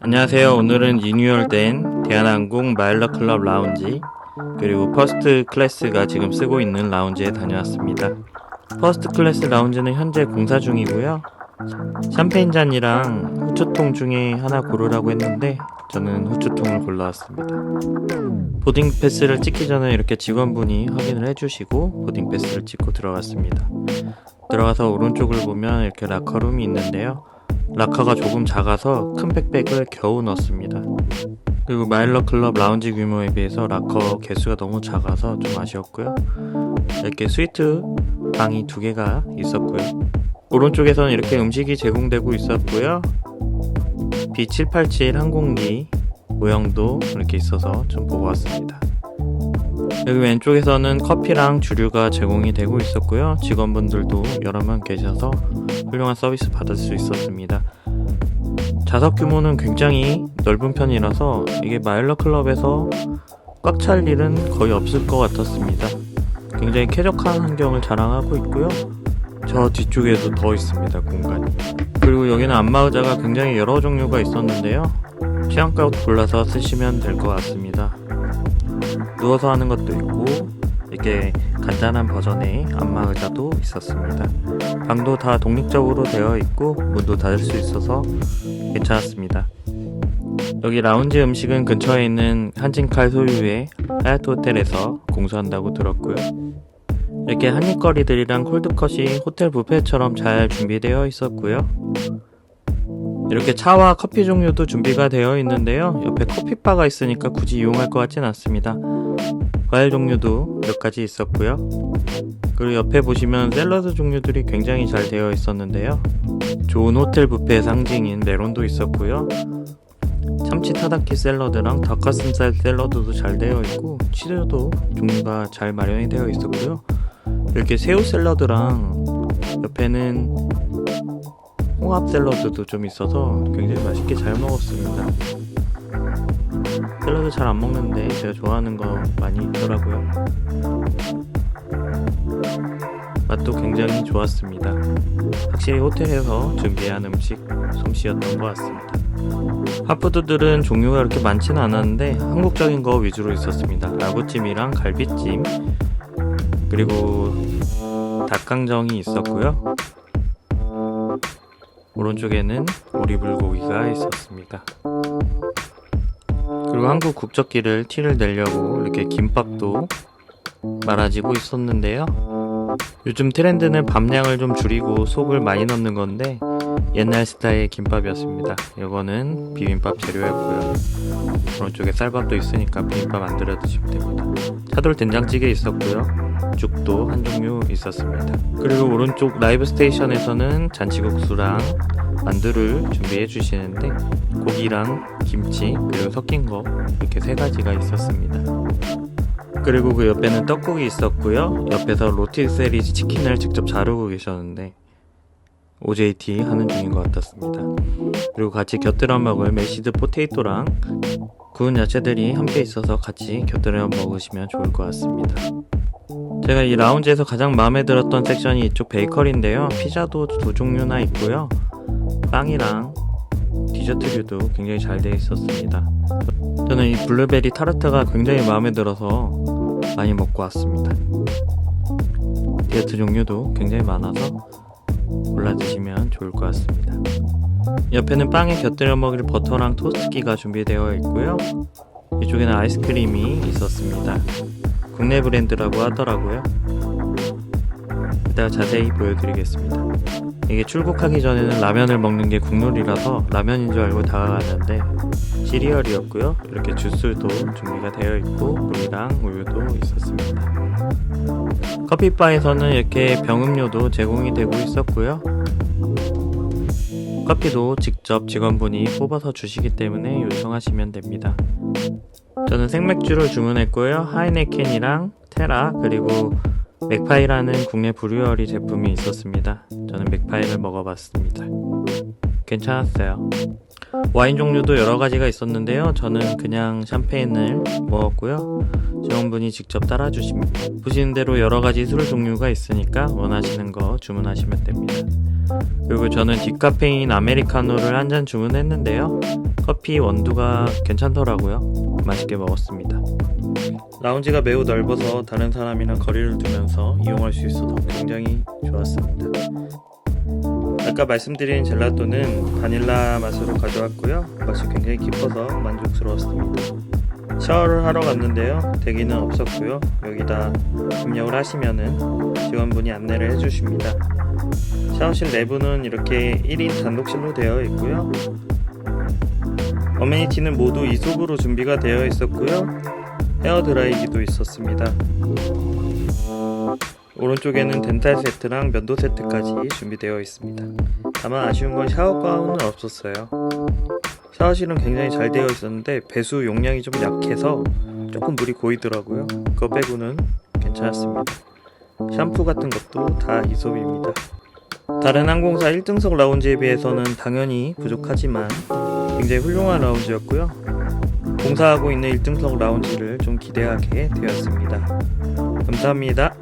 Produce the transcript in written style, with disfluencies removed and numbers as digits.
안녕하세요. 오늘은 리뉴얼된 대한항공 마일러클럽 라운지 그리고 퍼스트 클래스가 지금 쓰고 있는 라운지에 다녀왔습니다. 퍼스트 클래스 라운지는 현재 공사 중이고요. 샴페인 잔이랑 후추통 중에 하나 고르라고 했는데 저는 후추통을 골라왔습니다. 보딩 패스를 찍기 전에 이렇게 직원분이 확인을 해주시고 보딩 패스를 찍고 들어갔습니다. 들어가서 오른쪽을 보면 이렇게 라커룸이 있는데요. 라커가 조금 작아서 큰 백백을 겨우 넣었습니다. 그리고 마일러클럽 라운지 규모에 비해서 라커 개수가 너무 작아서 좀 아쉬웠고요. 이렇게 스위트 방이 2개가 있었고요. 오른쪽에서는 이렇게 음식이 제공되고 있었고요. B787 항공기 모형도 이렇게 있어서 좀 보고 왔습니다. 여기 왼쪽에서는 커피랑 주류가 제공이 되고 있었고요. 직원분들도 여러 명 계셔서 훌륭한 서비스 받을 수 있었습니다. 좌석 규모는 굉장히 넓은 편이라서 이게 마일러클럽에서 꽉 찰 일은 거의 없을 것 같았습니다. 굉장히 쾌적한 환경을 자랑하고 있고요. 저 뒤쪽에도 더 있습니다, 공간이. 그리고 여기는 안마의자가 굉장히 여러 종류가 있었는데요. 취향껏 골라서 쓰시면 될 것 같습니다. 누워서 하는 것도 있고 이렇게 간단한 버전의 안마의자도 있었습니다. 방도 다 독립적으로 되어 있고 문도 닫을 수 있어서 괜찮았습니다. 여기 라운지 음식은 근처에 있는 한진칼 소유의 하얏트 호텔에서 공수한다고 들었고요. 이렇게 한입거리들이랑 콜드컷이 호텔 뷔페처럼 잘 준비되어 있었고요. 이렇게 차와 커피 종류도 준비가 되어 있는데요. 옆에 커피바가 있으니까 굳이 이용할 것 같진 않습니다. 과일 종류도 몇 가지 있었고요. 그리고 옆에 보시면 샐러드 종류들이 굉장히 잘 되어 있었는데요. 좋은 호텔 뷔페의 상징인 메론도 있었고요. 참치 타다키 샐러드랑 닭가슴살 샐러드도 잘 되어 있고 치즈도 종류가 잘 마련이 되어 있었고요. 이렇게 새우 샐러드랑 옆에는 홍합 샐러드도 좀 있어서 굉장히 맛있게 잘 먹었습니다. 샐러드 잘 안 먹는데 제가 좋아하는 거 많이 있더라고요. 맛도 굉장히 좋았습니다. 확실히 호텔에서 준비한 음식 솜씨였던 것 같습니다. 핫푸드들은 종류가 그렇게 많지는 않았는데 한국적인 거 위주로 있었습니다. 아구찜이랑 갈비찜 그리고 닭강정이 있었고요. 오른쪽에는 오리불고기가 있었습니다. 그리고 한국 국적기를 티를 내려고 이렇게 김밥도 말아지고 있었는데요. 요즘 트렌드는 밥량을 좀 줄이고 속을 많이 넣는 건데 옛날 스타일의 김밥이었습니다. 이거는 비빔밥 재료였고요. 오른쪽에 쌀밥도 있으니까 비빔밥 만들어 드시면 됩니다. 차돌 된장찌개 있었고요. 죽도 한 종류 있었습니다. 그리고 오른쪽 라이브 스테이션에서는 잔치국수랑 만두를 준비해 주시는데 고기랑 김치 그리고 섞인 거 이렇게 3가지가 있었습니다. 그리고 그 옆에는 떡국이 있었고요. 옆에서 로티세리 치킨을 직접 자르고 계셨는데 OJT 하는 중인 것 같았습니다. 그리고 같이 곁들여 먹을 메시드 포테이토랑 구운 야채들이 함께 있어서 같이 곁들여 먹으시면 좋을 것 같습니다. 제가 이 라운지에서 가장 마음에 들었던 섹션이 이쪽 베이커리인데요. 피자도 2종류나 있고요. 빵이랑 디저트류도 굉장히 잘 되어 있었습니다. 저는 이 블루베리 타르트가 굉장히 마음에 들어서 많이 먹고 왔습니다. 디저트 종류도 굉장히 많아서 골라 드시면 좋을 것 같습니다. 옆에는 빵에 곁들여 먹을 버터랑 토스트기가 준비되어 있고요. 이쪽에는 아이스크림이 있었습니다. 국내 브랜드라고 하더라고요. 이따가 자세히 보여드리겠습니다. 이게 출국하기 전에는 라면을 먹는 게 국룰이라서 라면인 줄 알고 다가갔는데 시리얼이었고요. 이렇게 주스도 준비가 되어 있고 물이랑 우유도 있었습니다. 커피바에서는 이렇게 병음료도 제공이 되고 있었고요. 커피도 직접 직원분이 뽑아서 주시기 때문에 요청하시면 됩니다. 저는 생맥주를 주문했고요. 하이네켄이랑 테라 그리고 맥파이라는 국내 브루어리 제품이 있었습니다. 저는 맥파이를 먹어봤습니다. 괜찮았어요. 와인 종류도 여러 가지가 있었는데요. 저는 그냥 샴페인을 먹었고요. 직원분이 직접 따라주십니다. 보시는 대로 여러 가지 술 종류가 있으니까 원하시는 거 주문하시면 됩니다. 그리고 저는 디카페인 아메리카노를 한 잔 주문했는데요. 커피 원두가 괜찮더라고요. 맛있게 먹었습니다. 라운지가 매우 넓어서 다른 사람이랑 거리를 두면서 이용할 수 있어서 굉장히 좋았습니다. 아까 말씀드린 젤라또는 바닐라 맛으로 가져왔고요. 맛이 굉장히 깊어서 만족스러웠습니다. 샤워를 하러 갔는데요. 대기는 없었고요. 여기다 입력을 하시면은 직원분이 안내를 해주십니다. 샤워실 내부는 이렇게 1인 단독실로 되어 있고요. 어메니티는 모두 이솝으로 준비가 되어 있었고요. 헤어드라이기도 있었습니다. 오른쪽에는 덴탈 세트랑 면도 세트까지 준비되어 있습니다. 다만 아쉬운 건 샤워 가운은 없었어요. 샤워실은 굉장히 잘 되어 있었는데 배수 용량이 좀 약해서 조금 물이 고이더라고요. 그거 빼고는 괜찮았습니다. 샴푸 같은 것도 다 이솝입니다. 다른 항공사 1등석 라운지에 비해서는 당연히 부족하지만 굉장히 훌륭한 라운지였고요. 공사하고 있는 1등석 라운지를 좀 기대하게 되었습니다. 감사합니다.